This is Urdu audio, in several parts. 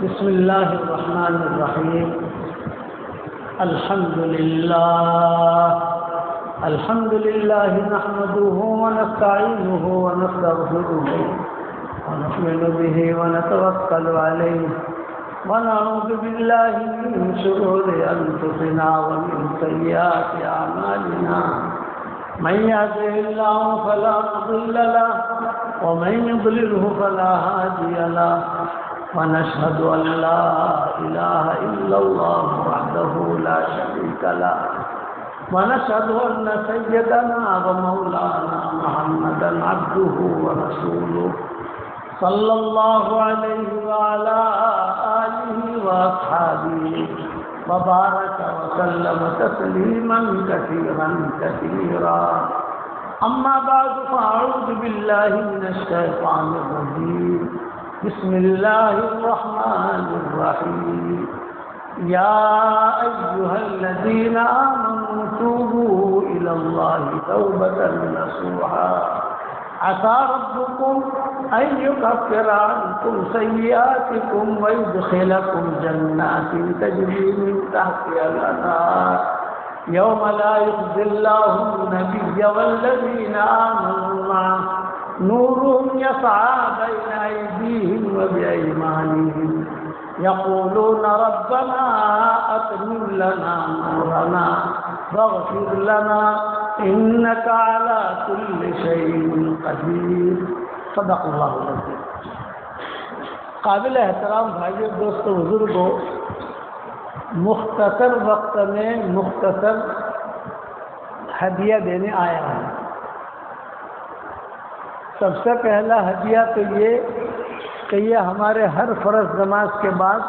بسم الله الرحمن الرحيم. الحمد لله نحمده ونستعينه ونستغفره ونؤمن به ونتوكل عليه ونعوذ بالله من شرور أنفسنا ومن سيئات أعمالنا. من يهده الله فلا مضل له ومن يضلله فلا هادي له. ونشهد أن لا إله إلا الله وحده لا شريك له. ونشهد أن سيدنا ومولانا محمدا عبده ورسوله صلى الله عليه وعلى آله وأصحابه وبارك وسلم تسليما كثيرا كثيرا. أما بعد فأعوذ بالله من الشيطان الرجيم. بسم الله الرحمن الرحيم. يا أيها الذين آمنوا توبوا إلى الله توبة نصوحا عسى ربكم أن يكفر عنكم سيئاتكم ويدخلكم جنات تجري من تحتها الأنهار يوم لا يخزي الله النبي والذين آمنوا معه نورهم يسعى بين أيديهم وبأيمانهم يقولون ربنا أتمم لنا نورنا واغفر لنا إنك على كل شيء قدير. صدق اللہ العظیم. قابل احترام بھائیو، دوستو، بزرگوں، مختصر وقت میں مختصر ہدیہ دینے آیا ہوں. سب سے پہلا ہدیہ تو یہ کہ یہ ہمارے ہر فرض نماز کے بعد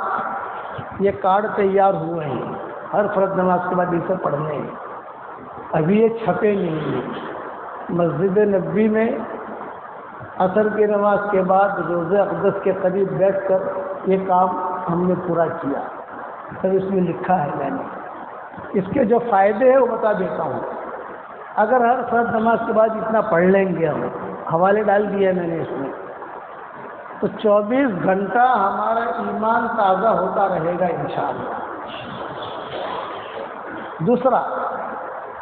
یہ کارڈ تیار ہوئے ہیں. ہر فرض نماز کے بعد اسے پڑھنے ہیں. ابھی یہ چھپے نہیں ہیں. مسجد نبوی میں عصر کی نماز کے بعد روزہ اقدس کے قریب بیٹھ کر یہ کام ہم نے پورا کیا. سب اس میں لکھا ہے میں نے. اس کے جو فائدے ہیں وہ بتا دیتا ہوں. اگر ہر فرض نماز کے بعد اتنا پڑھ لیں گے، ہم حوالے ڈال دیے میں نے اس میں، تو 24 گھنٹہ ہمارا ایمان تازہ ہوتا رہے گا انشاءاللہ. دوسرا،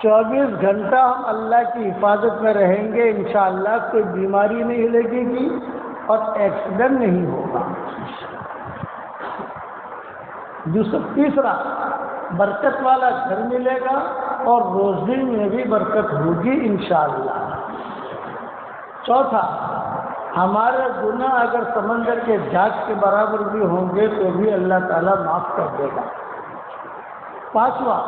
24 گھنٹہ ہم اللہ کی حفاظت میں رہیں گے انشاءاللہ. کوئی بیماری نہیں لگے گی اور ایکسیڈنٹ نہیں ہوگا. تیسرا، برکت والا گھر ملے گا اور روزی میں بھی برکت ہوگی انشاءاللہ. چوتھا، ہمارے گناہ اگر سمندر کے جھاگ کے برابر بھی ہوں گے تو بھی اللہ تعالیٰ معاف کر دے گا. پانچواں،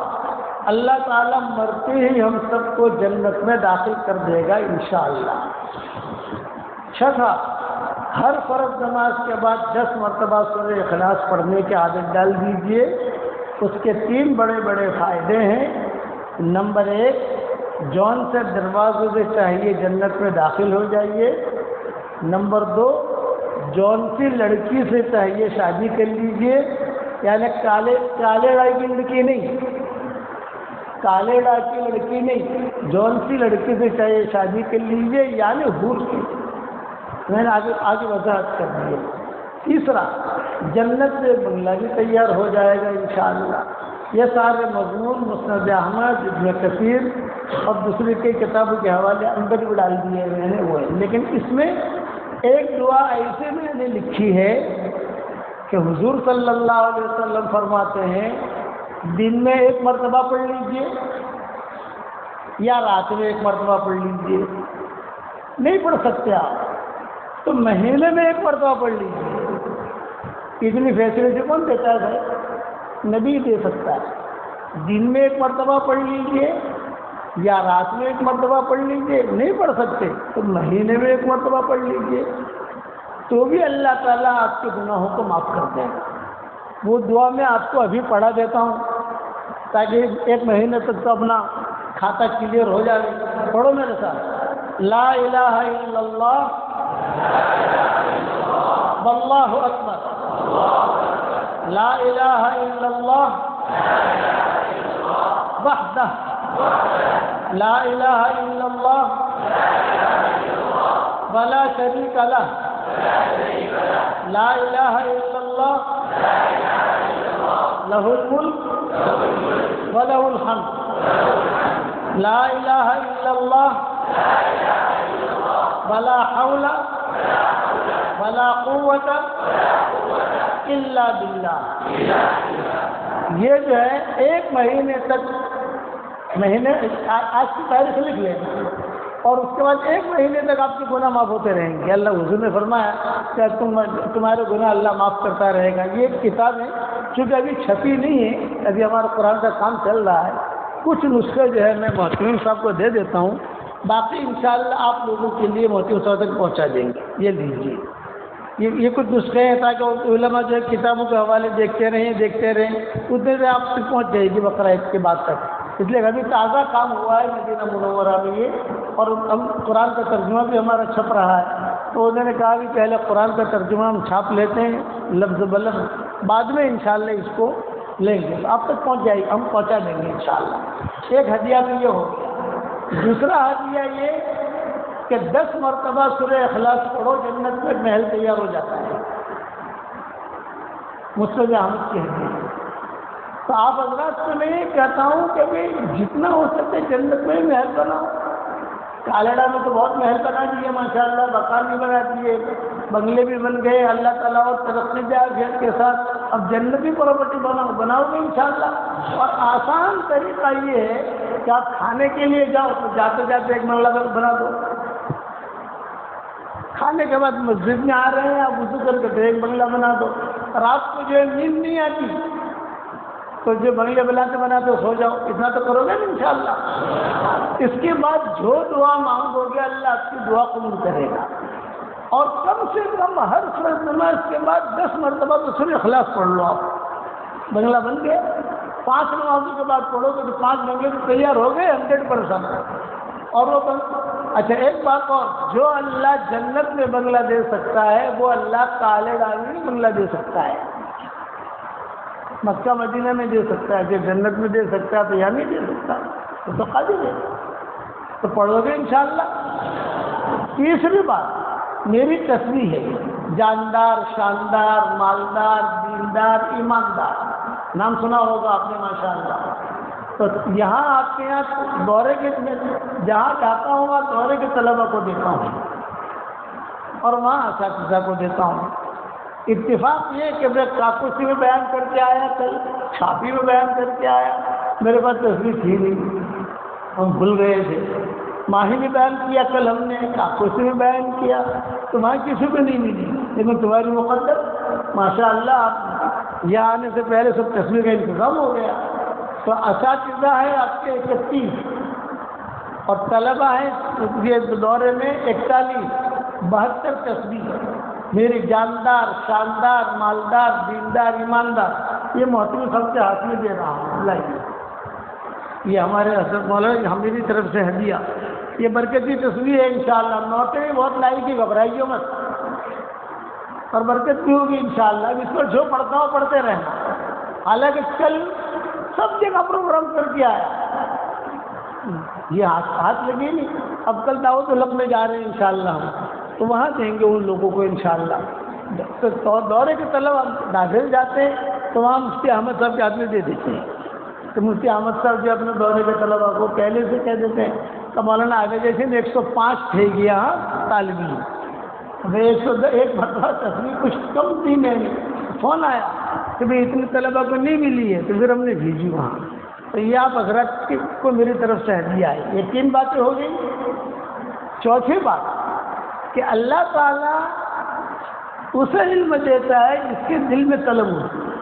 اللہ تعالیٰ مرتے ہی ہم سب کو جنت میں داخل کر دے گا انشاءاللہ. چھٹا، ہر فرض نماز کے بعد 10 مرتبہ سورہ اخلاص پڑھنے کی عادت ڈال دیجئے. اس کے 3 بڑے بڑے فائدے ہیں. نمبر 1، جون سے دروازے سے چاہیے جنت میں داخل ہو جائیے. نمبر 2، جون سی لڑکی سے چاہیے شادی کر لیجئے، یعنی کالے ڈائی کی لڑکی نہیں، کالے ڈائی کی لڑکی نہیں، جون سی لڑکی سے چاہیے شادی کر لیجئے، یعنی حور کی. میں نے آگے وضاحت کر دی ہے. تیسرا، جنت سے بنگلہ بھی تیار ہو جائے گا انشاءاللہ. یہ سارے مضمون مسند احمد، ابن کثیر اور دوسری کئی کتابوں کے حوالے اندر بھی ڈال دیے میں نے وہ ہے. لیکن اس میں ایک دعا ایسے میں نے لکھی ہے کہ حضور صلی اللہ علیہ وسلم فرماتے ہیں دن میں 1 مرتبہ پڑھ لیجئے یا رات میں 1 مرتبہ پڑھ لیجئے. نہیں پڑھ سکتے آپ تو مہینے میں 1 مرتبہ پڑھ لیجئے. اتنی فیسلٹی کون دیتا ہے بھائی؟ نبی دے سکتا ہے. دن میں 1 مرتبہ پڑھ لیجئے یا رات میں 1 مرتبہ پڑھ لیجئے. نہیں پڑھ سکتے تو مہینے میں 1 مرتبہ پڑھ لیجئے، تو بھی اللہ تعالیٰ آپ کے گناہوں کو معاف کر دے گا. وہ دعا میں آپ کو ابھی پڑھا دیتا ہوں تاکہ 1 مہینے تک تو اپنا کھاتا کلیئر ہو جائے. پڑھو میرے ساتھ. لا الہ الا اللہ واللہ اکبر. لا الہ الا اللہ وحدہ لا الہ الا اللہ ولا شریک لہ لا الہ الا اللہ اللہ لہ الملک ولہ الحمد لا الہ الا اللہ ولا حول ولا قوت الا باللہ. یہ جو ہے ایک مہینے تک، آج کی تاریخ لکھ لیں اور اس کے بعد ایک مہینے تک آپ کے گناہ معاف ہوتے رہیں گے. اللہ حضور نے فرمایا کہ تمہارے گناہ اللہ معاف کرتا رہے گا. یہ ایک کتاب ہے چونکہ ابھی چھپی نہیں ہے، ابھی ہمارا قرآن کا کام چل رہا ہے. کچھ نسخے جو ہے میں محتمین صاحب کو دے دیتا ہوں، باقی انشاءاللہ آپ لوگوں کے لیے محتمین صاحب تک پہنچا دیں گے. یہ لیجیے، یہ کچھ نسخے ہیں تاکہ علماء جو ہے کتابوں کے حوالے دیکھتے رہیں اتنے سے آپ تک پہنچ جائے گی بقرہ عید کے بعد تک. اس لیے ابھی تازہ کام ہوا ہے مدینہ منورہ میں یہ، اور ہم قرآن کا ترجمہ بھی ہمارا چھپ رہا ہے. تو انہوں نے کہا کہ پہلے قرآن کا ترجمہ ہم چھاپ لیتے ہیں لفظ بلفظ، بعد میں انشاءاللہ اس کو لیں گے. آپ تک پہنچ جائے گی، ہم پہنچا دیں گے انشاءاللہ. ایک ہدیہ تو یہ ہو گیا. دوسرا ہدیہ یہ کہ 10 مرتبہ سورہ اخلاص پڑھو، جنت میں محل تیار ہو جاتا ہے. مسند احمد کی حدیث. تو آپ حضرات کو میں یہ کہتا ہوں کہ بھائی جتنا ہو سکے جنت میں محل بناؤ. کالڑا میں تو بہت محل بنا دیے ماشاءاللہ، مکان بھی بنا دیے، بنگلے بھی بن گئے. اللہ تعالیٰ اور ترقی دے گھر کے ساتھ. اب جنتی پراپرٹی بناؤ گے انشاءاللہ. اور آسان طریقہ یہ ہے کہ آپ کھانے کے لیے جاؤ تو جاتے جاتے ایک بنگلہ بنا دو. کھانے کے بعد مسجد میں آ رہے ہیں آپ وضو کر کے ایک بنگلہ بنا دو. رات کو جو ہے نیند نہیں آتی تو جو بنگلے بناتے سو جاؤ. اتنا تو کرو گے نا انشاءاللہ. اس کے بعد جو دعا مانگو گے اللہ آپ کی دعا قبول کرے گا. اور کم سے کم ہر فرض نماز کے بعد 10 مرتبہ تو سورہ اخلاص پڑھ لو. آپ بنگلہ بن گئے. 5 نمازوں کے بعد پڑھو گے تو 5 بنگلے تو تیار ہو گئے 100%. اور وہ اچھا ایک بات اور، جو اللہ جنت میں بنگلہ دے سکتا ہے وہ اللہ کالے ڈالی میں بنگلہ دے سکتا ہے، مکہ مدینہ میں دے سکتا ہے. جو جنت میں دے سکتا ہے تو یہاں نہیں دے سکتا، تو قادر ہے. تو پڑھو گے انشاءاللہ. تیسری بات میری تصویر ہے، جاندار، شاندار، مالدار، دیندار، ایماندار. نام سنا ہوگا آپ نے ماشاءاللہ. تو یہاں آپ کے یہاں دورے کے جہاں جاتا ہوں وہاں دورے کے طلبہ کو دیتا ہوں اور وہاں اساتذہ کو دیتا ہوں. اتفاق یہ کہ میں کاکوسی میں بیان کر کے آیا، کل چھاپی میں بیان کر کے آیا. میرے پاس تصویر تھی نہیں، ہم بھول گئے تھے. ماہی میں بیان کیا کل ہم نے، کاکوسی میں بیان کیا تو وہاں کسی کو نہیں ملی. لیکن تمہاری مقدر ماشاءاللہ آپ یہاں آنے سے پہلے سب تصویر کا انتظام ہو گیا. تو اساتذہ ہیں آپ کے 31 اور طلبہ ہیں یہ دورے میں 41، 72 تصویر. میری جاندار، شاندار، مالدار، دیندار، ایماندار یہ محتمین سب کے ہاتھ میں دے رہا ہوں. یہ ہمارے حضرت مولانا ہم میری طرف سے ہدیہ. یہ برکتی تصویر ہے انشاءاللہ. نوٹیں بھی بہت لائی کی، گھبرائیے مت، اور برکت بھی ہوگی انشاءاللہ. اس پر جو پڑھتا ہوں پڑھتے رہنا. حالانکہ کل سب جگہ پروگرام کر کے آیا، یہ ہاتھ لگے نہیں. اب کل دعوت الحق میں جا رہے ہیں انشاءاللہ ہم، تو وہاں دیں گے ان لوگوں کو انشاءاللہ. تو دورے کے طلب داخل جاتے ہیں تو وہاں مفتی احمد صاحب کے ہاتھ میں دے دیتے ہیں. تو مفتی احمد صاحب جو اپنے دورے کے طلبا کو پہلے سے کہہ دیتے ہیں کہ مولانا آگے جیسے 105 تھے گیا طالب علم. 101 مرتبہ تصویر کچھ کم تھی. میں فون آیا کہ بھائی اتنے طلبا کو نہیں ملی ہے، تو پھر ہم نے بھیجی وہاں. تو یہ آپ حضرت کو میری طرف سے ہدیہ آئی. یہ 3 باتیں ہو گئی. چوتھی بات کہ اللہ تعالیٰ اسے علم دیتا ہے جس کے دل میں طلب ہوتی ہے.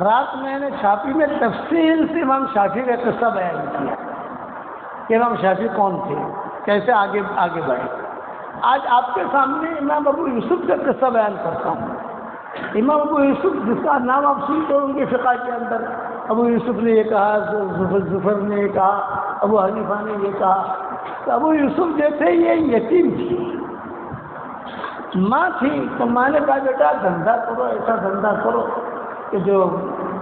رات میں نے چھاپی میں تفصیل سے امام شافعی کا قصہ بیان کیا کہ امام شافعی کون تھے، کیسے آگے بڑھے. آج آپ کے سامنے امام ابو یوسف کا قصہ بیان کرتا ہوں. امام ابو یوسف جس کا نام آپ سنتے ہوں گے فقہ کے اندر، ابو یوسف نے یہ کہا، ظفر نے یہ کہا، ابو حنیفہ نے یہ کہا. تو ابو یوسف جو تھے یہ یتیم تھی، ماں تھی. تو ماں نے کہا بیٹا دھندا کرو، ایسا دھندا کرو کہ جو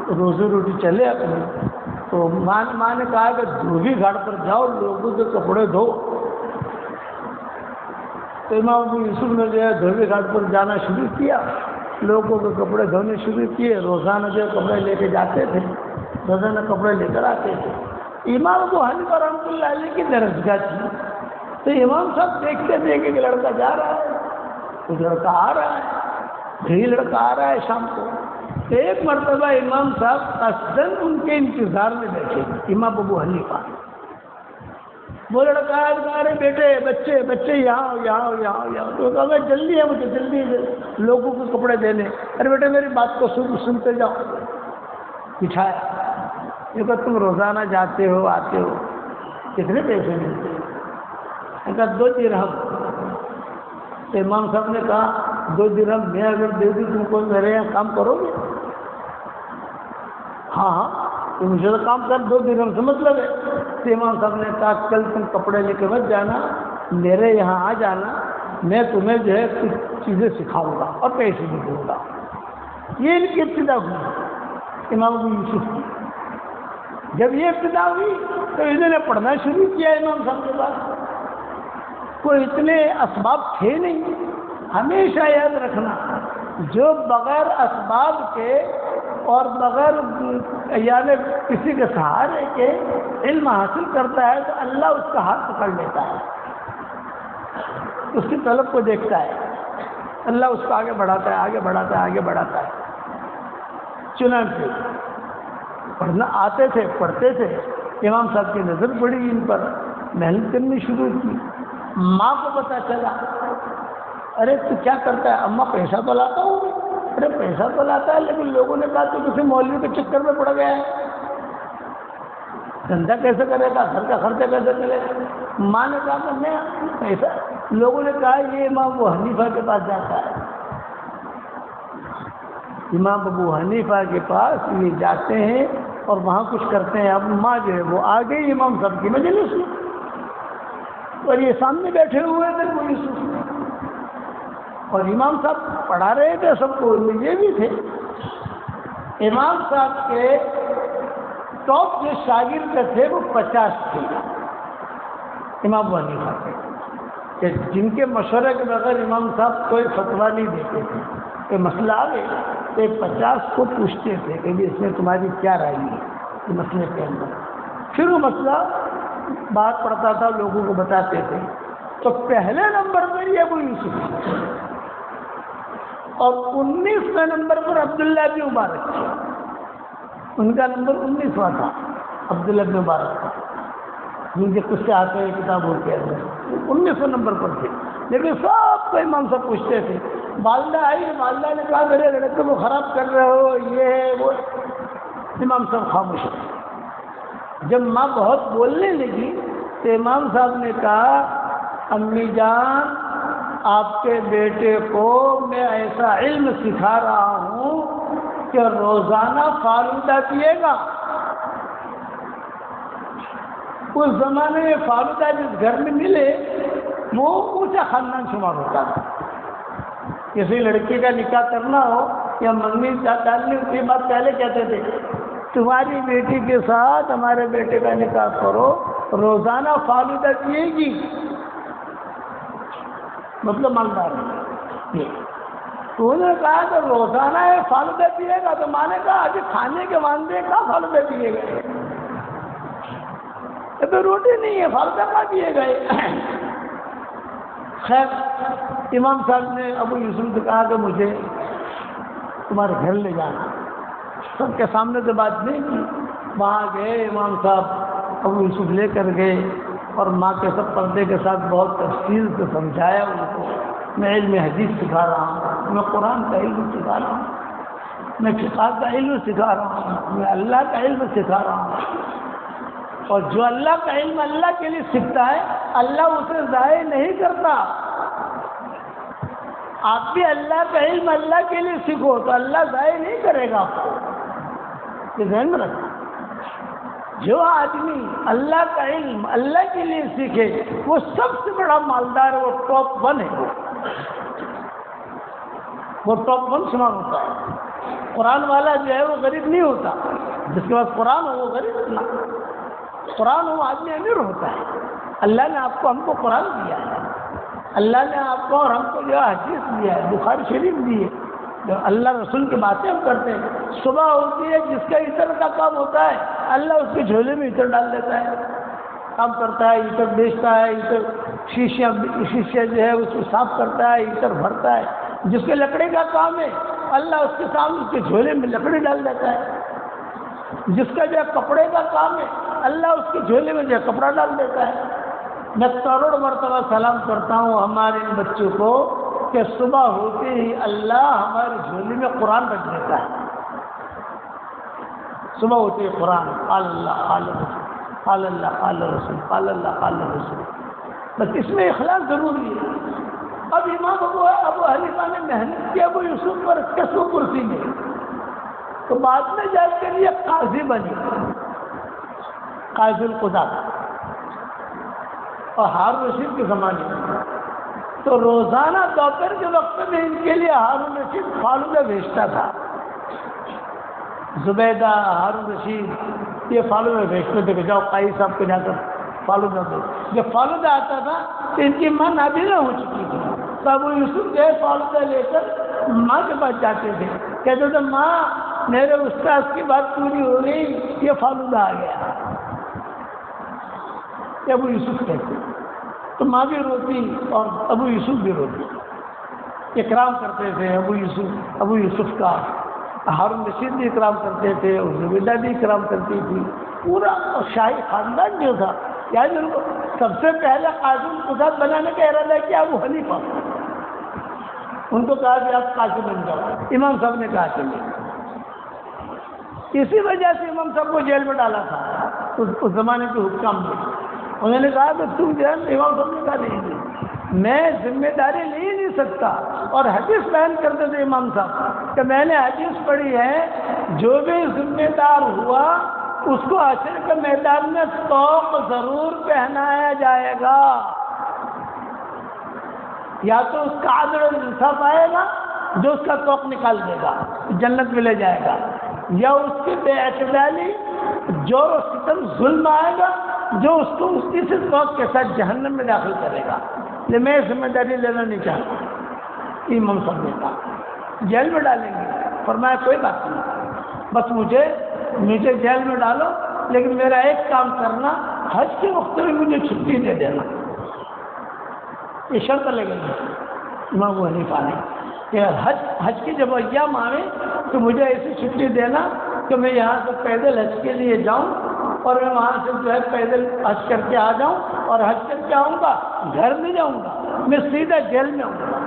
روزی روٹی چلے اپنے. تو ماں نے کہا کہ دھوبی گھاٹ پر جاؤ، لوگوں کے کپڑے دھو. تو امام ابو یوسف نے جو ہے دھوبی گھاٹ پر جانا شروع کیا، لوگوں کے کپڑے دھونے شروع کیے، روزانہ جو کپڑے لے کے جاتے تھے، روزانہ کپڑے لے کر آتے تھے۔ امام ابو حنیفہ رحمۃ اللہ علیہ کی درسگاہ تھی، تو امام صاحب دیکھتے تھے کہ لڑکا جا رہا ہے، کچھ لڑکا آ رہا ہے، یہی لڑکا آ رہا ہے شام کو۔ تو ایک مرتبہ امام صاحب قصداً ان کے انتظار میں بیٹھے، امام ابو حنیفہ۔ وہ لڑکا آیا کہا رہے بیٹے بچے بچے یہاں یہاں، تو کہا میں جلدی ہے، مجھے جلدی ہے لوگوں کو کپڑے دینے۔ ارے بیٹے میری بات کو سنتے جاؤ۔ بٹھایا، یہ کہ تم روزانہ جاتے ہو آتے ہو، کتنے پیسے ملتے ہیں؟ کہا 2 درہم۔ تو امام صاحب نے کہا 2 درہم میں اگر دے دوں تم کو میرے یہاں کام کرو گے؟ ہاں تو مجھے تو کام کر 2 درہم سے مطلب ہے۔ تو امام صاحب نے کہا کل تم کپڑے لے کے مت جانا، میرے یہاں آ جانا، میں تمہیں جو ہے کچھ چیزیں سکھاؤں گا اور پیسے بھی دوں گا۔ یہ ان کی ابتدا ہوئی امام ابو یوسف کی۔ جب یہ ابتدا ہوئی تو انہوں نے پڑھنا شروع کیا امام صاحب کے پاس۔ کوئی اتنے اسباب تھے نہیں۔ ہمیشہ یاد رکھنا، جو بغیر اسباب کے اور بغیر یعنی کسی کے سہارے کے علم حاصل کرتا ہے تو اللہ اس کا ہاتھ پکڑ لیتا ہے، اس کی طلب کو دیکھتا ہے، اللہ اس کو آگے بڑھاتا ہے آگے بڑھاتا ہے آگے بڑھاتا ہے۔ چنانچہ پڑھنا آتے تھے، پڑھتے تھے، امام صاحب کی نظر پڑی ان پر، محنت کرنی شروع کی۔ ماں کو پتہ چلا، ارے تو کیا کرتا ہے؟ اماں پیسہ تو لاتا ہوں۔ ارے پیسہ تو لاتا ہے لیکن لوگوں نے کہا تو کسی مولوی کے چکر میں پڑ گیا ہے، دھندا کیسے کرے گا، گھر کا خرچہ کیسے کرے گا؟ ماں نے کہا کہ میں پیسہ، لوگوں نے کہا یہ امام ابو حنیفہ کے پاس جاتا ہے، امام ابو حنیفہ کے پاس یہ جاتے ہیں اور وہاں کچھ کرتے ہیں۔ اب ماں جو ہے وہ آ گئی امام صاحب کی مجلس میں، اور یہ سامنے بیٹھے ہوئے تھے ابو یوسف، اور امام صاحب پڑھا رہے تھے سب کو، یہ بھی تھے۔ امام صاحب کے ٹاپ جو شاگرد تھے وہ 50 تھے امام ابو حنیفہ کے، کہ جن کے مشورے کے بغیر امام صاحب کوئی فتویٰ نہیں دیتے تھے۔ کہ مسئلہ آ گیا تو 50 کو پوچھتے تھے کہ اس میں تمہاری کیا رائے ہے یہ مسئلے کے اندر، پھر وہ مسئلہ بات پڑتا تھا، لوگوں کو بتاتے تھے۔ تو پہلے نمبر پر یہ ابو یوسف اور 19ویں نمبر پر عبداللہ بن مبارک تھا، ان کا نمبر 19واں تھا، عبداللہ بن مبارک تھا، جن کے قصے آتے ہیں کتابوں کے اندر، 19ویں نمبر پر تھے۔ لیکن سب کو امام صاحب پوچھتے تھے۔ والدہ آئی، والدہ نے کہا میرے لڑکے کو خراب کر رہے ہو، یہ ہے وہ، امام صاحب خاموش ہے۔ جب ماں بہت بولنے لگی تو امام صاحب نے کہا امی جان آپ کے بیٹے کو میں ایسا علم سکھا رہا ہوں کہ روزانہ فالودہ پیے گا۔ اس زمانے میں فالودہ جس گھر میں ملے وہ اونچا خاندان شمار ہوتا تھا۔ کسی لڑکی کا نکاح کرنا ہو یا منگنی ڈالنی اس کی بات پہلے کہتے تھے تمہاری بیٹی کے ساتھ ہمارے بیٹے کا نکاح کرو، روزانہ فالودہ پیے گی، مطلب مالدار ہے۔ تو انہوں نے کہا کہ روزانہ یہ فالودہ پیے گا، تو ماں نے کہا ابھی کھانے کے وعدے کہاں فالودہ پیے گئے، ابھی روٹی نہیں ہے، فالودہ کہاں پیے گئے۔ خیر امام صاحب نے ابو یوسف سے کہا کہ مجھے تمہارے گھر لے جانا، سب کے سامنے تو بات نہیں کی۔ وہاں گئے امام صاحب، ابو یوسف لے کر گئے اور ماں کے سب پردے کے ساتھ بہت تفصیل سے سمجھایا ان کو، میں علم حدیث سکھا رہا ہوں، میں قرآن کا علم سکھا رہا ہوں، میں فقہ کا علم سکھا رہا ہوں، میں اللہ کا علم سکھا رہا ہوں۔ اور جو اللہ کا علم اللہ کے لیے سیکھتا ہے اللہ اسے ضائع نہیں کرتا۔ آپ بھی اللہ کا علم اللہ کے لیے سیکھو تو اللہ ضائع نہیں کرے گا آپ کو، یہ ذہن میں رکھنا۔ جو آدمی اللہ کا علم اللہ کے لیے سیکھے وہ سب سے بڑا مالدار ہے، وہ ٹاپ 1 ہے، وہ ٹاپ 1 شمار ہوتا ہے۔ قرآن والا جو ہے وہ غریب نہیں ہوتا، جس کے پاس قرآن ہو وہ غریب نہیں، قرآن ہو آدمی امیر ہوتا ہے۔ اللہ نے آپ کو ہم کو قرآن دیا ہے، اللہ نے آپ کو اور ہم کو جو حدیث دیا ہے، بخاری شریف دی ہے، جو اللہ رسول کی باتیں ہم کرتے ہیں، صبح ہوتی ہے جس کا عطر کا کام ہوتا ہے اللہ اس کے جھولے میں عطر ڈال دیتا ہے، کام کرتا ہے، عطر بیچتا ہے، عطر شیشے جو ہے اس کو صاف کرتا ہے، عطر بھرتا ہے۔ جس کے لکڑی کا کام ہے اللہ اس کے سامنے اس کے جھولے میں لکڑی ڈال دیتا ہے۔ جس کا جو ہے کپڑے کا کام ہے اللہ اس کے جھولے میں جو ہے کپڑا ڈال دیتا ہے۔ میں کروڑ مرتبہ سلام کرتا ہوں ہمارے ان بچوں کو کہ صبح ہوتے ہی اللہ ہمارے جھولے میں قرآن رکھ دیتا ہے۔ صبح ہوتے ہی قرآن، قال اللہ قال رسول، قال اللہ قال رسول، قال اللہ قال رسول۔ بس اس میں اخلاص ضروری ہے۔ اب امام ابو حنیفہ نے محنت کی ابو یوسف پر کسب و کرسی میں، تو بعد میں جا کر یہ قاضی بنی، قاضی القضات، اور ہارون رشید کے زمانے میں تو روزانہ دوپہر کے وقت میں ان کے لیے ہارون رشید فالودہ بھیجتا تھا۔ زبیدہ، ہارون رشید یہ فالودہ بھیجتے تھے کہ جاؤ قاضی صاحب کو جا کر فالودہ دو۔ جب فالودہ آتا تھا تو ان کی ماں نابینا ہو چکی تھی، تو ابو یوسف جو ہے فالودہ لے کر ماں کے پاس جاتے تھے، کہتے تھے ماں میرے استاذ کی بات پوری ہو گئی، یہ فالودہ آ گیا۔ یہ ابو یوسف کہتے، تو ماں بھی روتی اور ابو یوسف بھی روتی۔ اکرام کرتے تھے ابو یوسف کا، ہارون رشید بھی اکرام کرتے تھے، اور زبیدہ بھی اکرام کرتی تھی۔ پورا شاہی خاندان جو تھا، یعنی ان کو سب سے پہلے قاضی القضات بنانے کا ارادہ کیا ابو حنیفہ، ان کو کہا کہ آپ قاضی بن جاؤ، امام صاحب نے کہا چلیے۔ اسی وجہ سے امام صاحب کو جیل میں ڈالا تھا اس زمانے کے حکام نے۔ انہوں نے کہا کہ تم جو ہے امام صاحب نے کہا نہیں، میں ذمہ داری لے ہی نہیں سکتا، اور حدیث بیان کرتے تھے امام صاحب کہ میں نے حدیث پڑھی ہے جو بھی ذمہ دار ہوا اس کو حشر کے میدان میں طوق ضرور پہنایا جائے گا، یا تو اس کا عدل و انصاف آئے گا جو اس کا طوق نکال دے گا جنت میں لے جائے گا، یا اس کی بے اعتدالی جور و ستم ظلم آئے گا جو اس کو اس طوق کے ساتھ جہنم میں داخل کرے گا۔ لیکن میں ذمہ داری لینا نہیں چاہتا، امام صاحب نے کہا جیل میں ڈالیں گے، فرمایا کوئی بات نہیں، بس مجھے جیل میں ڈالو، لیکن میرا ایک کام کرنا، حج کے وقت میں مجھے چھٹی دے دینا۔ یہ شرط لگے گی امام ابو حنیفہ نے کہ حج کی جب ایام آئے تو مجھے ایسی چھٹی دینا کہ میں یہاں سے پیدل حج کے لیے جاؤں، اور میں وہاں سے جو ہے پیدل حج کر کے آ جاؤں، اور حج کر کے آؤں گا گھر نہیں جاؤں گا، میں سیدھا جیل میں آؤں گا۔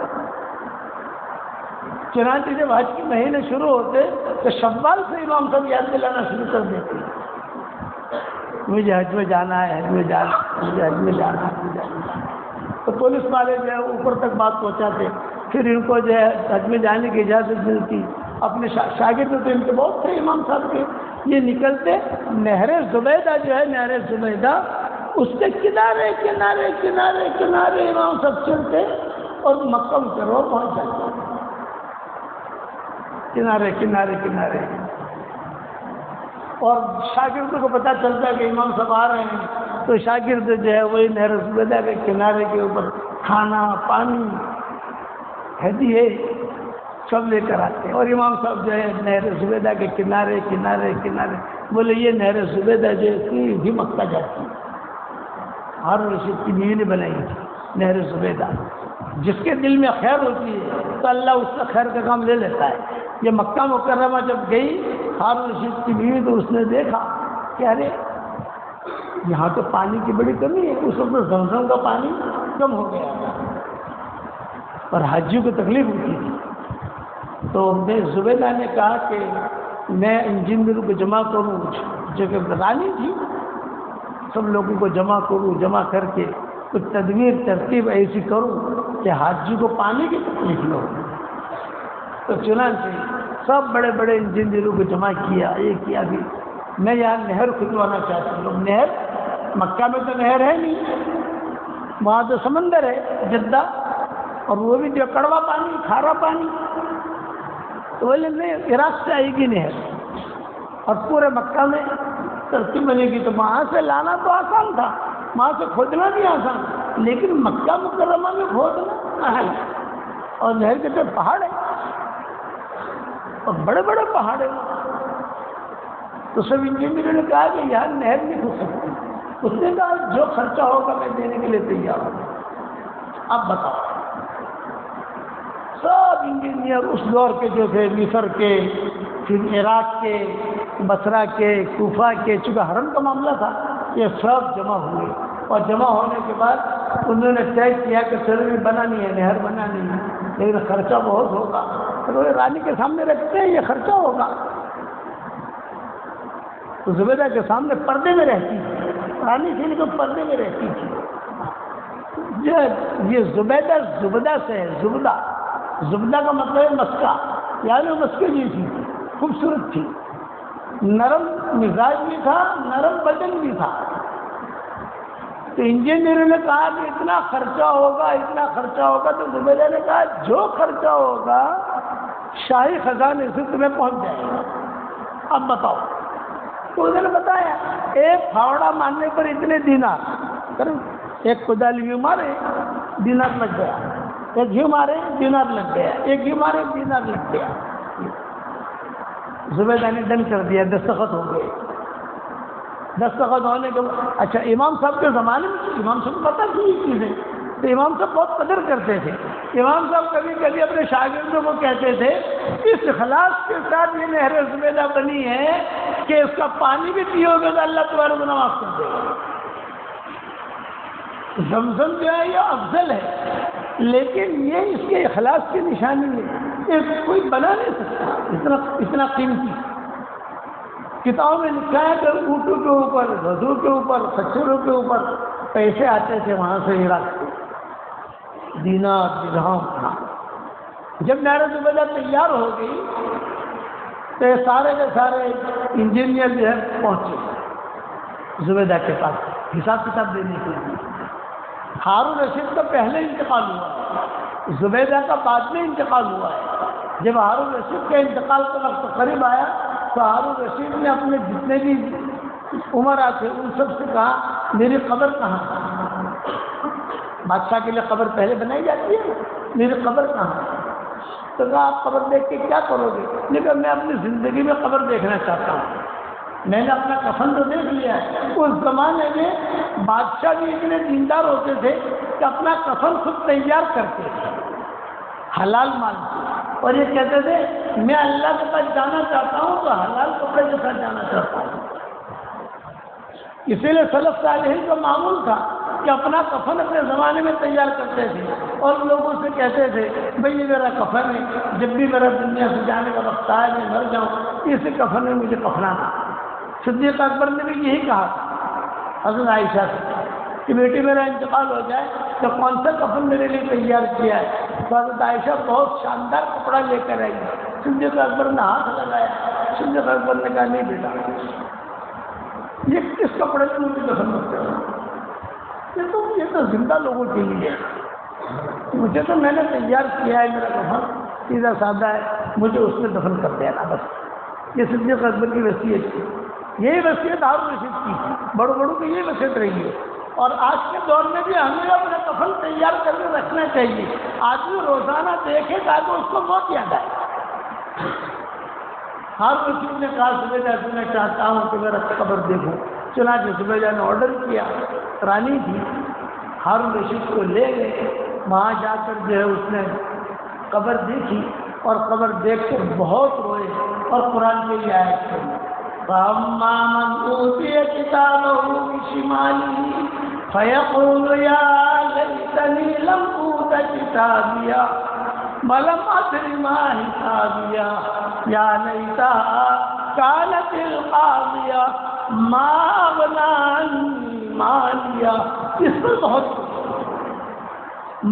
چنانچہ جب حج کے مہینے شروع ہوتے تو شوال سے امام صاحب یاد دلانا شروع کر دیتے، مجھے حج میں جانا ہے، حج میں جانا ہے، مجھے حج میں جانا ہے، مجھے حج میں جانا ہے۔ تو پولیس والے جو ہے اوپر تک بات پہنچاتے، پھر ان کو جو ہے حج میں جانے کی اجازت ملتی۔ اپنے شاگرد تو ان کے بہت تھے امام صاحب کے، یہ نکلتے نہر زبیدہ جو ہے، نہر زبیدہ اس کے کنارے کنارے کنارے کنارے امام صاحب چلتے اور مکہ مکرمہ پہنچ جاتے، کنارے کنارے کنارے، اور شاگردوں کو پتہ چلتا کہ امام صاحب آ رہے ہیں تو شاگرد جو ہے وہی نہر زبیدہ کے کنارے کے اوپر کھانا پانی ہدیے سب لے کر آتے ہیں، اور امام صاحب جو ہے نہر زبیدہ کے کنارے کنارے کنارے، بولے یہ نہر زبیدہ جو ہے بھی مکہ جاتی ہے، ہارون رشید کی بیوی نے بنائی تھی نہر زبیدہ۔ جس کے دل میں خیر ہوتی ہے تو اللہ اس کا خیر کا کام لے لیتا ہے۔ یہ مکہ مکرمہ جب گئی ہارون رشید کی بیوی تو اس نے دیکھا کہ ارے یہاں تو پانی کی بڑی کمی ہے، اس وقت زمزم کا پانی کم ہو گیا تھا اور حاجیوں کو تکلیف ہوتی تھی، تو میں زبیدہ نے کہا کہ میں انجینئروں کو جمع کروں، جو کہ رانی تھی، سب لوگوں کو جمع کروں، جمع کر کے کچھ تدبیر ترتیب ایسی کروں کہ حاجی کو پانی کی تکلیف نہ ہو۔ تو چنانچہ سب بڑے بڑے انجینئروں کو جمع کیا، یہ کیا بھی میں یہاں نہر کھدوانا چاہتا ہوں۔ نہر مکہ میں تو نہر ہے نہیں، وہاں تو سمندر ہے جدہ، اور وہ بھی جو کڑوا پانی کھارا پانی، تو بولے نہیں عراق سے آئے گی نہر اور پورے مکہ میں ترتیب بنے گی، تو وہاں سے لانا تو آسان تھا، وہاں سے کھودنا بھی آسان تھا، لیکن مکہ مکرمہ میں کھودنا اہل ہے، اور نہر کے طرف پہاڑ ہے اور بڑے بڑے پہاڑ ہیں، تو سب انجینئروں نے کہا کہ یہاں نہر نہیں کھود سکتی. اس نے کہا جو خرچہ ہوگا میں دینے کے لیے تیار ہوں. اب بتاؤ، سب انجینئر اس دور کے جو تھے، مصر کے، پھر عراق کے، بصرہ کے، کوفہ کے، چونکہ حرم کا معاملہ تھا، یہ سب جمع ہوئے. اور جمع ہونے کے بعد انہوں نے طے کیا کہ چلو بنانی ہے، نہر بنانی ہے، لیکن خرچہ بہت ہوگا. تو وہ رانی کے سامنے رکھتے ہیں یہ خرچہ ہوگا. تو زبیدہ کے سامنے پردے میں رہتی تھی، رانی تھی لیکن پردے میں رہتی تھی. یہ زبدہ سے ہے، زبدہ کا مطلب ہے مسکا، یعنی وہ مسکے جی تھی، خوبصورت تھی، نرم مزاج بھی تھا، نرم بدن بھی تھا. تو انجینئروں نے کہا کہ اتنا خرچہ ہوگا، تو زبیدہ نے کہا جو خرچہ ہوگا شاہی خزانے سے تمہیں پہنچ جائے گا. اب بتاؤ. تو انہوں نے بتایا ایک پھاوڑا مارنے پر اتنے دینار، ایک کدال یوں مارے دینار لگ گیا، ایک یوں مارے دینار لگ گیا، ایک یوں مارے دینار لگ گیا. زبیدہ نے ڈن کر دیا، دستخط ہو گئے. دستخط ہونے کے بعد اچھا امام صاحب کے زمانے میں امام صاحب کو پتہ تھی یہ چیزیں، تو امام صاحب بہت قدر کرتے تھے. امام صاحب کبھی کبھی اپنے شاگردوں کو کہتے تھے اس اخلاص کے ساتھ یہ نہر زبیدہ بنی ہے کہ اس کا پانی بھی پیو گے تو اللہ تمہارا گناہ معاف کر دے گا. زمزم جو ہے یہ افضل ہے، لیکن یہ اس کے اخلاص کی نشانی ہے، اس کوئی بنا نہیں سکتا اتنا قیمتی. کتابوں میں لکھا ہے کہ اونٹوں کے اوپر، غزوں کے اوپر، خچروں کے اوپر پیسے آتے تھے وہاں سے عراق سے، دینار درہم. جب نہر زبیدہ تیار ہو گئی تو یہ سارے کے سارے انجینئر جو ہے پہنچے زبیدہ کے پاس حساب کتاب دینے کے لیے. ہارون رشید کا پہلے انتقال ہوا ہے، زبیدہ کا بعد میں انتقال ہوا ہے. جب ہارون رشید کے انتقال کا وقت قریب آیا تو ہارون رشید نے اپنے جتنے بھی عمرا تھے ان سب سے کہا میری قبر کہاں ہے؟ بادشاہ کے لیے قبر پہلے بنائی جاتی ہے، میری قبر کہاں ہے؟ تو کہا آپ قبر دیکھ کے کیا کرو گے؟ لیکن میں اپنی زندگی میں قبر دیکھنا چاہتا ہوں. میں نے اپنا کفن تو دیکھ لیا ہے. اس زمانے میں بادشاہ بھی اتنے دیندار ہوتے تھے کہ اپنا کفن خود تیار کرتے تھے، حلال مال سے، اور یہ کہتے تھے میں اللہ کے پاس جانا چاہتا ہوں تو حلال کپڑے کے ساتھ جانا چاہتا ہوں. اسی لیے سلف صالحین کا معمول تھا کہ اپنا کفن اپنے زمانے میں تیار کرتے تھے اور لوگوں سے کہتے تھے بھئی یہ میرا کفن ہے، جب بھی میرا دنیا سے جانے کا وقت آئے میں مر جاؤں اسی کفن میں مجھے کفنانا. صدیق اکبر نے بھی یہی کہا تھا حضرت عائشہ سے کہ بیٹی میرا انتقال ہو جائے تو کون سا کفن میرے لیے تیار کیا ہے؟ تو حضرت عائشہ بہت شاندار کپڑا لے کر آئی. صدیق اکبر نے ہاتھ لگایا. صدیق اکبر نے کہا نہیں بیٹا یہ کس کپڑے سے مجھے دفن کرتے ہو؟ یہ تو زندہ لوگوں کے لیے ہے، مجھے تو میں نے تیار کیا ہے، میرا کفن سیدھا سادہ ہے، مجھے اس میں دفن کر دینا بس. یہ صدیق اکبر کی وصیت تھی. یہی وصیت ہارون رشید کی تھی، بڑوں بڑوں کی یہی وصیت رہی ہے. اور آج کے دور میں بھی ہمیں اپنا کفن تیار کر کے رکھنا چاہیے. آدمی روزانہ دیکھے تاکہ اس کو موت یاد آئے. ہارون رشید نے کہا زبیدہ سے میں چاہتا ہوں کہ میرا قبر دیکھوں. چنانچہ زبیدہ نے آرڈر کیا، رانی تھی، ہارون رشید کو لے گئے. وہاں جا کر جو ہے اس نے قبر دیکھی اور قبر دیکھ کر بہت روئے اور قرآن کے لیے آیت پڑھی فَأَمَّا مَنْ أُوتِيَ كِتَابَهُ بِشِمَالِهِ فَيَقُولُ يَا لَيْتَنِي لَمْ أُوتَ كِتَابِيَهْ وَلَمْ أَدْرِ مَا حِسَابِيَهْ يَا لَيْتَهَا كَانَتِ الْقَاضِيَةَ مَا أَغْنَىٰ عَنِّي مَالِيَهْ. اس پر بہت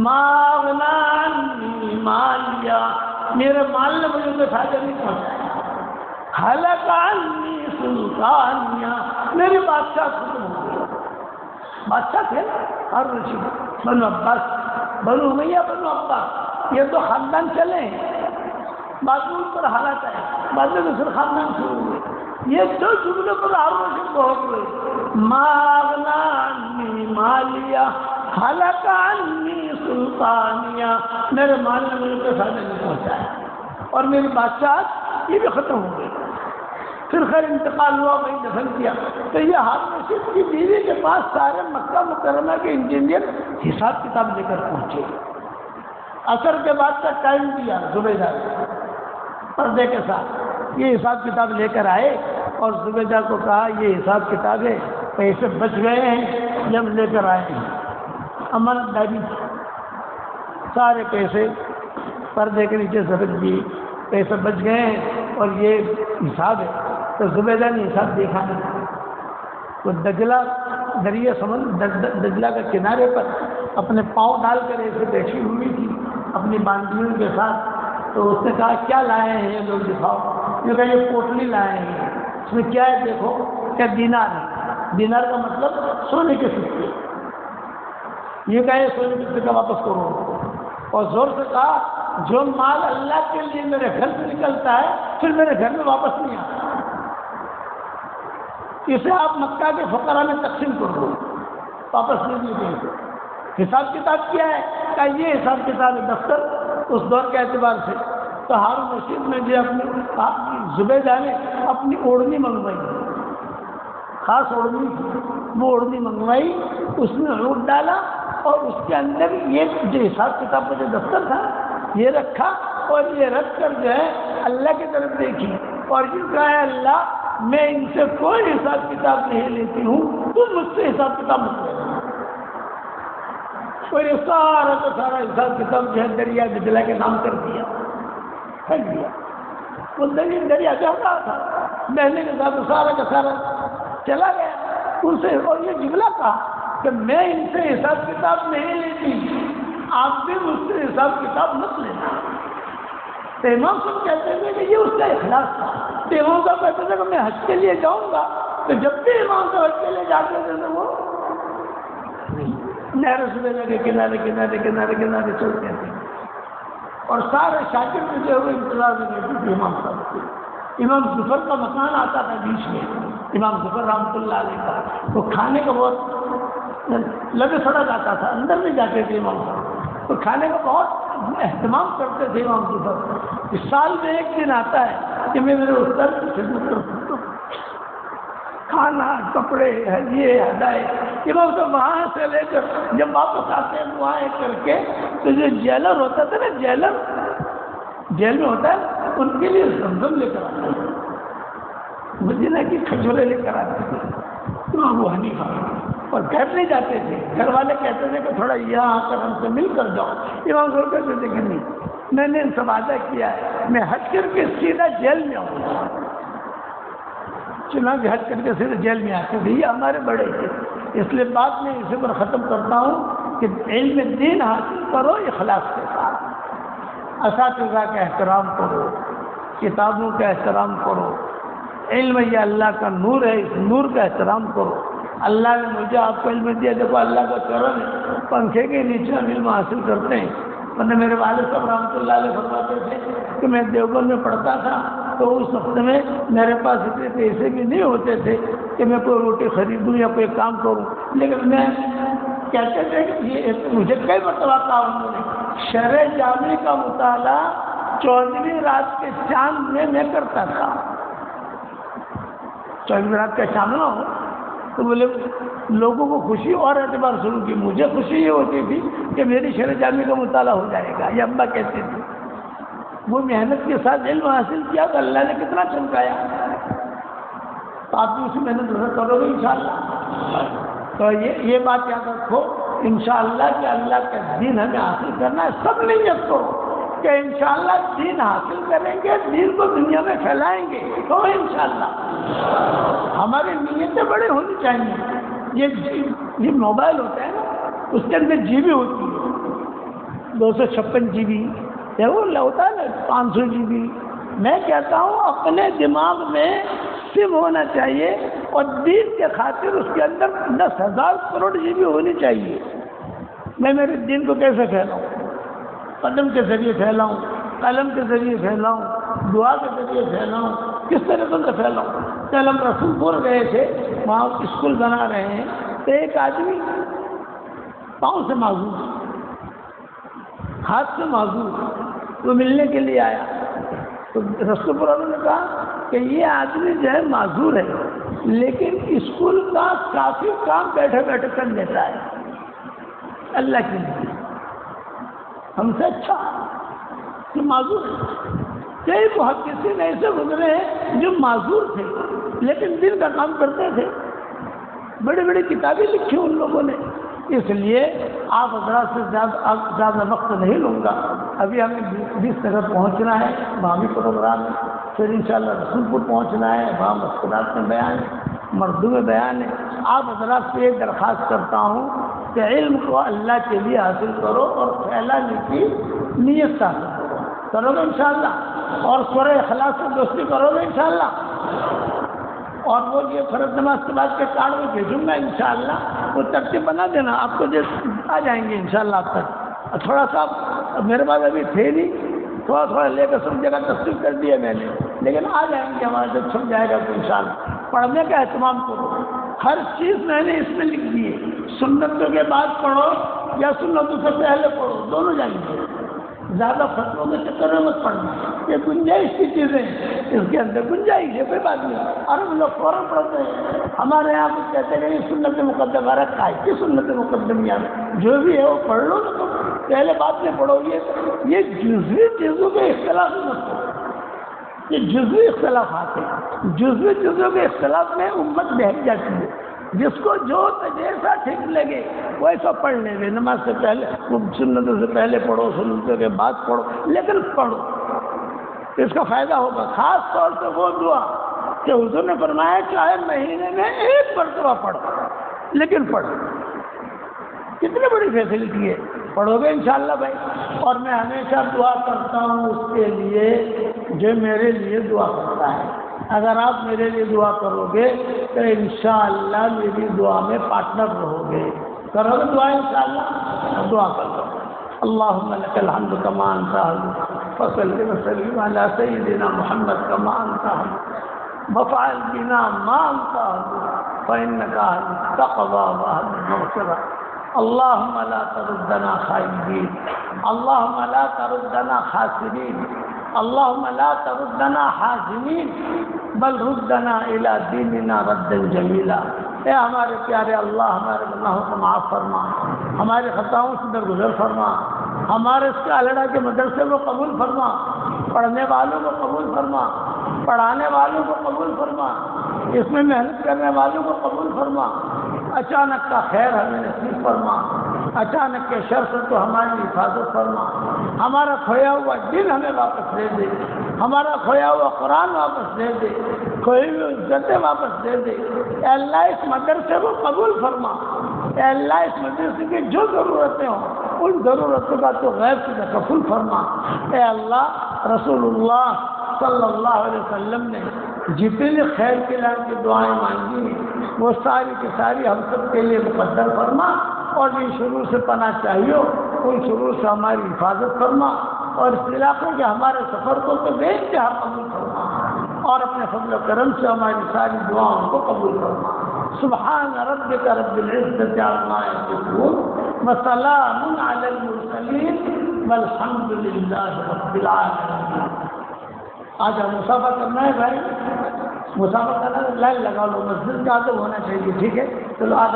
مَا أَغْنَىٰ عَنِّي مَالِيَهْ، میرے مال نے مجھے کوئی فائدہ نہیں پہنچایا. ہلک عنی سلطانیہ، میری بادشاہ ختم ہو گئی. بادشاہ تھے ہارون رشید، بنو عباس، بنو امیہ، بنو عباس، یہ تو خاندان چلے ہیں. بعد میں ان پر حالات آئے، بعد میں دوسرے خاندان شروع ہوئے. یہ دو جملوں پر ہارون رشید بہت ہوئے. ما اغنی عنی مالیہ، حلق عنی سلطانیہ، میرے مال نے مجھے کوئی فائدہ نہیں پہنچایا اور میری بادشاہت یہ بھی ختم ہو گئی۔ پھر خیر انتقال ہوا، وہیں دفن کیا۔ تو یہ ہارون رشید کی بیوی کے پاس سارے مکہ مکرمہ کے انجینئر حساب کتاب لے کر پہنچے۔ عصر کے بعد کا ٹائم دیا زبیدہ پردے کے ساتھ، یہ حساب کتاب لے کر آئے اور زبیدہ کو کہا یہ حساب کتاب ہے، پیسے بچ گئے ہیں جب لے کر آئے ہیں، امانت داری، سارے پیسے پردے کے نیچے سرک دیے، پیسے بچ گئے ہیں اور یہ حساب ہے۔ تو زبیدہ نے حساب دیکھا نہیں، وہ دجلہ دریا دجلہ کے کنارے پر اپنے پاؤں ڈال کر ایسے بیٹھی ہوئی تھی اپنی باندیوں کے ساتھ۔ تو اس نے کہا کیا لائے ہیں یہ لوگ دکھاؤ۔ یہ کہا یہ پوٹلی لائے ہیں، اس میں کیا ہے دیکھو، کیا دینار ہے، دینار کا مطلب سونے کے سکے۔ یہ کہا یہ سونے کے سکے کا واپس کرو، اور زور سے کہا جو مال اللہ کے لیے میرے گھر سے نکلتا ہے پھر میرے گھر میں واپس نہیں آتا، اسے آپ مکہ کے فقراء میں تقسیم کر دو، واپس نہیں دیں گے۔ حساب کتاب کیا ہے؟ کہ یہ حساب کتاب دفتر اس دور کے اعتبار سے۔ تو ہارون رشید نے جو اپنی زبیدہ نے اپنی اوڑھنی منگوائی، خاص اوڑھنی، وہ اوڑھنی منگوائی، اس میں اونٹ ڈالا اور اس کے اندر یہ جو حساب کتاب کا جو دفتر تھا یہ رکھا، اور یہ رکھ کر جو ہے اللہ کی طرف دیکھی اور یہ کہا ہے اللہ میں ان سے کوئی حساب کتاب نہیں لیتی ہوں، تم مجھ سے حساب کتاب مت لینا۔ اور یہ سارا کا سارا حساب کتاب جو ہے دریا دجلہ کے نام کر دیا، پھینک دیا۔ وہ دریا بہہ رہا تھا، بہنے کے ساتھ سارا کا سارا چلا گیا ان سے۔ اور یہ جملہ کہا کہ میں ان سے حساب کتاب نہیں لیتی، آپ بھی مجھ سے حساب کتاب مت لینا۔ تو امام صاحب کہتے ہیں کہ یہ اس کا اخلاص تھا۔ تو امام صاحب کہتے تھے کہ میں حج کے لیے جاؤں گا، تو جب بھی امام صاحب حج کے لیے جاتے تھے تو وہ نہر زبیدہ کے کنارے کنارے کنارے کنارے چلتے تھے، اور سارے شاگرد جو ہے وہ انتظار میں رہتے تھے امام صاحب کے۔ امام ظفر کا مکان آتا تھا بیچ میں، امام ظفر رحمۃ اللہ علیہ کا، وہ کھانے کا بہت لگے سڑا جاتا تھا، اندر نہیں جاتے تھے امام صاحب، تو کھانے کا بہت اہتمام کرتے تھے امام ظفر۔ اس سال میں ایک دن آتا ہے کہ میں میرے استاد کی خدمت کر سکتا ہوں، کھانا، کپڑے، ہدیے، ہدایے۔ امام صاحب وہاں سے لے کر جب واپس آتے ہیں دعائیں کر کے، تو جو جیلر ہوتا تھا نا، جیلر جیل میں ہوتا ہے، ان کے لیے زمزم لے کر آتے ہیں، مدینہ کی کھجورے لے کر آتے تھے امام ابو حنیفہ، اور گھر نہیں جاتے تھے۔ گھر والے کہتے تھے کہ تھوڑا یہاں آ کر ہم سے مل کر جاؤ، امام صاحب کہتے تھے کہ نہیں، میں نے ان سے وعدہ کیا ہے میں حج کر کے سیدھا جیل میں آؤں گا۔ چنانچہ حج کر کے سیدھا جیل میں آتے تھے، یہ ہمارے بڑے تھے۔ اس لیے بات میں اسی پر ختم کرتا ہوں کہ علم دین حاصل کرو اخلاص کے ساتھ، اساتذہ کا احترام کرو، کتابوں کا احترام کرو، علم یہ اللہ کا نور ہے، اس نور کا احترام کرو۔ اللہ نے مجھے آپ کو علم دیا، دیکھو اللہ کا کرم ہے، پنکھے کے نیچے ہم علم حاصل کرتے ہیں۔ ورنہ میرے والد صاحب رحمۃ اللہ علیہ فرماتے تھے کہ میں دیوبند میں پڑھتا تھا تو اس وقت میں میرے پاس اتنے پیسے بھی نہیں ہوتے تھے کہ میں کوئی روٹی خریدوں یا کوئی کام کروں، لیکن میں کہتے تھے کہ یہ مجھے کئی مرتبہ کہا انہوں نے، شرح جامع کا مطالعہ 14ویں رات کے چاند میں کرتا تھا۔ 14ویں رات کا چاند نہ ہو تو بولے لوگوں کو خوشی اور اعتبار شروع کی، مجھے خوشی یہ ہوتی تھی کہ میری شرح جامع کا مطالعہ ہو جائے گا، یہ ابا کہتے تھے۔ وہ محنت کے ساتھ علم حاصل کیا تو اللہ نے کتنا چمکایا، تو آپ بھی اسی محنت کرو گے انشاءاللہ۔ تو یہ بات یاد رکھو انشاءاللہ کہ اللہ کا دین ہمیں حاصل کرنا ہے، سب نیت کرو کہ انشاءاللہ دین حاصل کریں گے، دین کو دنیا میں پھیلائیں گے، تو انشاءاللہ ہماری نیتیں بڑی ہونی چاہیے۔ یہ موبائل ہوتا ہے نا، اس کے اندر جی بی ہوتی ہے 256 جی بی، وہ ہوتا ہے نا 500 جی بی۔ میں کہتا ہوں اپنے دماغ میں سم ہونا چاہیے اور دین کے خاطر اس کے اندر 10,000 کروڑ جی بی ہونی چاہیے۔ میں میرے دین کو کیسے پھیلاؤں؟ قدم کے ذریعے پھیلاؤں، قلم کے ذریعے پھیلاؤں، دعا کے ذریعے پھیلاؤں، کس طریقے سے پھیلاؤں؟ کل ہم رسول پور گئے تھے، وہاں اسکول بنا رہے ہیں، تو ایک آدمی پاؤں سے معذور، ہاتھ سے معذور، وہ ملنے کے لیے آیا تو رسول اللہ نے کہا کہ یہ آدمی جو ہے معذور ہے، لیکن اسکول کا کافی کام بیٹھے بیٹھے کر لیتا ہے اللہ کے لیے، ہم سے اچھا کہ معذور ہے۔ کئی محدثین ایسے گزرے ہیں جو معذور تھے لیکن دل کا کام کرتے تھے، بڑی بڑی کتابیں لکھی ان لوگوں نے۔ اس لیے آپ حضرات سے زیادہ وقت نہیں لوں گا، ابھی ہمیں 20 جگہ پہنچنا ہے، وہاں بھی پروگرام ہے، پھر انشاءاللہ رسول پور پہنچنا ہے، وہاں مسکرات میں بیان ہے، مردوں میں بیان ہے۔ آپ حضرات سے یہ درخواست کرتا ہوں کہ علم کو اللہ کے لیے حاصل کرو اور پھیلانے کی نیت سے حاصل کرو گے انشاءاللہ، اور سورہ اخلاص سے دوستی کرو گے انشاءاللہ، اور وہ یہ فرض نماز کے بعد کے کارڈ میں بھیجوں گا انشاءاللہ، وہ ترتیب بنا دینا، آپ کو آ جائیں گے انشاءاللہ آپ تک۔ تھوڑا سا میرے پاس ابھی تھے نہیں، تھوڑا لے کر سب جگہ تصدیق کر دیا میں نے، لیکن آ جائیں گے ہمارے جب چھپ جائے گا تو انشاءاللہ۔ پڑھنے کا اہتمام کرو، ہر چیز میں نے اس میں لکھ دی ہے، سنتوں کے بعد پڑھو یا سنتوں سے پہلے پڑھو، دونوں جائیں گے، زیادہ فتووں کے چکر میں مت پڑھنا، یہ گنجائش کی چیزیں اس کے اندر گنجائش ہے، کوئی بات نہیں، اور ہم لوگ فوراً پڑھتے ہیں۔ ہمارے یہاں کچھ کہتے ہیں کہ یہ سنت مقدمہ رکھا ہے، کہ سنت مقدمیہ جو بھی ہے وہ پڑھ لو، تو پہلے بات میں پڑھو گے، یہ جزوی چیزوں کے اختلاف مت کرو، یہ جزوی اختلافات ہیں، جزوی چیزوں کے اختلاف میں امت بہک جاتی ہے، جس کو جو جیسا ٹھیک لگے ویسا پڑھ لے گے، نماز سے پہلے سنتوں سے پہلے پڑھو، سنتوں کے بعد پڑھو، لیکن پڑھو، اس کا فائدہ ہوگا۔ خاص طور سے وہ دعا کہ حضور نے فرمایا چاہے مہینے میں 1 مرتبہ پڑھو لیکن پڑھو، کتنی بڑی فیسلٹی ہے، پڑھو گے انشاءاللہ بھائی۔ اور میں ہمیشہ دعا کرتا ہوں اس کے لیے جو میرے لیے دعا کرتا ہے، اگر آپ میرے لیے دعا کرو گے تو انشاءاللہ میری دعا میں پارٹنر رہو گے، کرو گے دعا انشاءاللہ، دعا کرو۔ اللہم لک الحمد کما انت اہل، فصلی وسلم علی سیدنا محمد کما انت اہل، وفعل بنا ما انت اہل، فانک اہل التقوی واہل المغفرہ۔ اللہم لا تردنا خائبین، اللہم لا تردنا خاسرین، اللہم لا تردنا حازمین، بل ردنا الی دیننا ردا جمیلا۔ اے ہمارے پیارے اللہ، ہمارے گناہوں کو معاف فرما، ہمارے خطاؤں سے درگزر فرما، ہمارے اس کالڑا کے مدرسے کو قبول فرما، پڑھنے والوں کو قبول فرما، پڑھانے والوں کو قبول فرما، اس میں محنت کرنے والوں کو قبول فرما، اچانک کا خیر ہمیں نصیب فرما، اچانک کے شر سے تو ہماری حفاظت فرما، ہمارا کھویا ہوا دل ہمیں واپس دے دے، ہمارا کھویا ہوا قرآن واپس دے دے، کھوئی ہوئی عزتیں واپس دے دے۔ اے اللہ اس مدرسے کو قبول فرما، اے اللہ اس مدرسے کی جو ضرورتیں ہوں ان ضرورتوں کا تو غیب سے تکفل فرما۔ اے اللہ رسول اللہ صلی اللہ علیہ وسلم نے جتنی خیر کے لائن کی دعائیں مانگی ہیں وہ ساری کی ساری ہم سب کے لیے مقدر فرما، اور جن شروع سے پناہ چاہیے ان شروع سے ہماری حفاظت فرما، اور اس علاقے کے ہمارے سفر کو تو بے انتہا قبول فرما، اور اپنے فضل و کرم سے ہماری ساری دعاؤں کو قبول فرما۔ سبحان ربک رب العزت عما یصفون وسلام علی المرسلین والحمد للہ رب العالمین۔ آج ہم مسافہ کرنا ہے بھائی، مسافہ کرنا ہے، لائن لگا لو، مسجد کا تو ہونا چاہیے، ٹھیک ہے، چلو آج